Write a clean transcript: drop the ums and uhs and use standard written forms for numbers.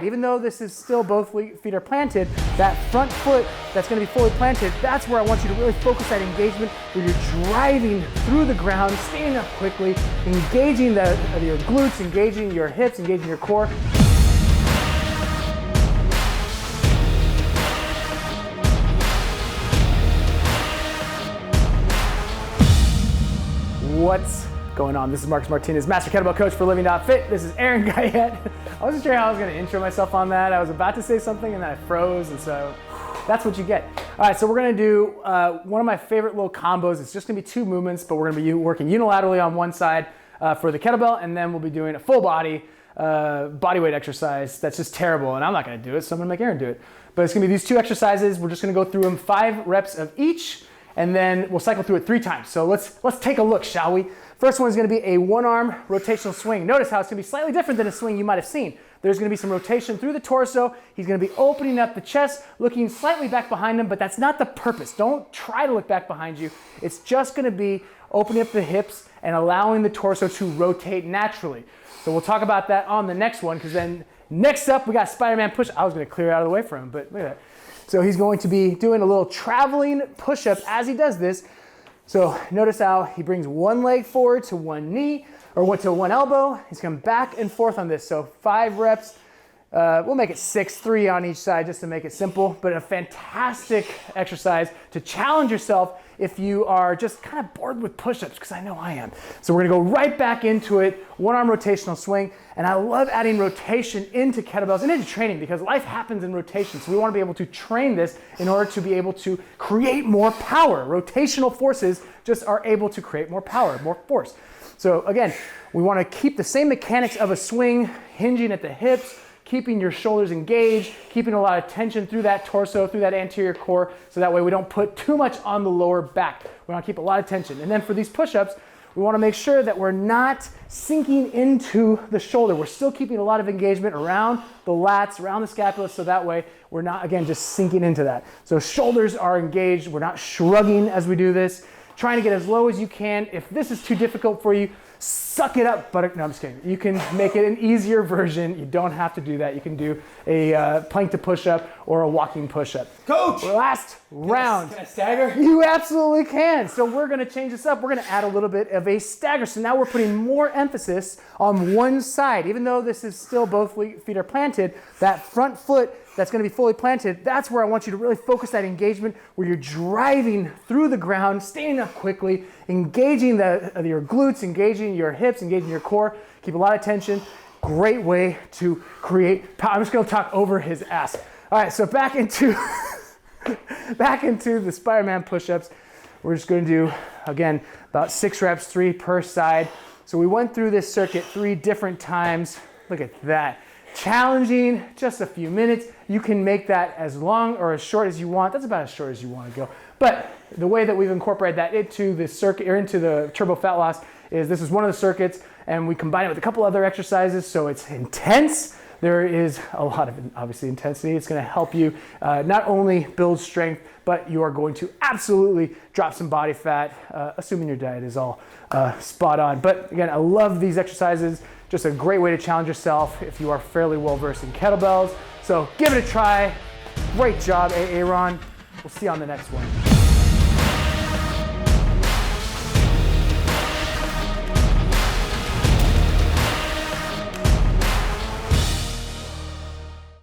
Even though this is still both feet are planted, that front foot that's going to be fully planted, that's where I want you to really focus that engagement where you're driving through the ground, standing up quickly, engaging your glutes, engaging your hips, engaging your core. What's going on? This is Marcus Martinez, Master Kettlebell Coach for Living Fit. This is Aaron Guyette. I wasn't sure how I was going to intro myself on that. I was about to say something and then I froze, and so that's what you get. All right, so we're going to do one of my favorite little combos. It's just going to be two movements, but we're going to be working unilaterally on one side for the kettlebell, and then we'll be doing a full body weight exercise that's just terrible, and I'm not going to do it, so I'm going to make Aaron do it. But it's going to be these two exercises. We're just going to go through them 5 reps of each, and then we'll cycle through it 3 times. So let's take a look, shall we? First one is going to be a one-arm rotational swing. Notice how it's going to be slightly different than a swing you might have seen. There's going to be some rotation through the torso. He's going to be opening up the chest, looking slightly back behind him, but that's not the purpose. Don't try to look back behind you. It's just going to be opening up the hips and allowing the torso to rotate naturally. So we'll talk about that on the next one, because then next up we got Spider-Man push. I was going to clear it out of the way for him, but look at that. So he's going to be doing a little traveling push-up as he does this. So notice how he brings one leg forward to one knee, or to one elbow. He's coming back and forth on this. So 5 reps. We'll make it 6, 3 on each side just to make it simple, but a fantastic exercise to challenge yourself if you are just kind of bored with push-ups, because I know I am. So we're gonna go right back into it, one-arm rotational swing, and I love adding rotation into kettlebells and into training because life happens in rotation. So we wanna be able to train this in order to be able to create more power. Rotational forces just are able to create more power, more force. So again, we wanna keep the same mechanics of a swing, hinging at the hips, keeping your shoulders engaged, keeping a lot of tension through that torso, through that anterior core, so that way we don't put too much on the lower back. We want to keep a lot of tension. And then for these push-ups, we want to make sure that we're not sinking into the shoulder. We're still keeping a lot of engagement around the lats, around the scapula, so that way we're not, again, just sinking into that. So shoulders are engaged. We're not shrugging as we do this. Trying to get as low as you can. If this is too difficult for you, suck it up, no, I'm just kidding. You can make it an easier version. You don't have to do that. You can do a plank to push-up or a walking push-up. Coach! Last round. Can I stagger? You absolutely can. So we're gonna change this up. We're gonna add a little bit of a stagger. So now we're putting more emphasis on one side. Even though this is still both feet are planted, that front foot that's going to be fully planted, that's where I want you to really focus that engagement where you're driving through the ground, standing up quickly, engaging your glutes, engaging your hips, engaging your core. Keep a lot of tension. Great way to create power. I'm just going to talk over his ass. All right, so back into the Spider-Man push-ups. We're just going to do, again, about 6 reps, 3 per side. So we went through this circuit 3 different times. Look at that. Challenging, just a few minutes. You can make that as long or as short as you want. That's about as short as you want to go. But the way that we've incorporated that into the circuit or into the turbo fat loss is this is one of the circuits, and we combine it with a couple other exercises, so it's intense. There is a lot of, obviously, intensity. It's going to help you not only build strength, but you are going to absolutely drop some body fat, assuming your diet is all spot on. But again, I love these exercises. Just a great way to challenge yourself if you are fairly well versed in kettlebells. So give it a try. Great job, Aaron. We'll see you on the next one.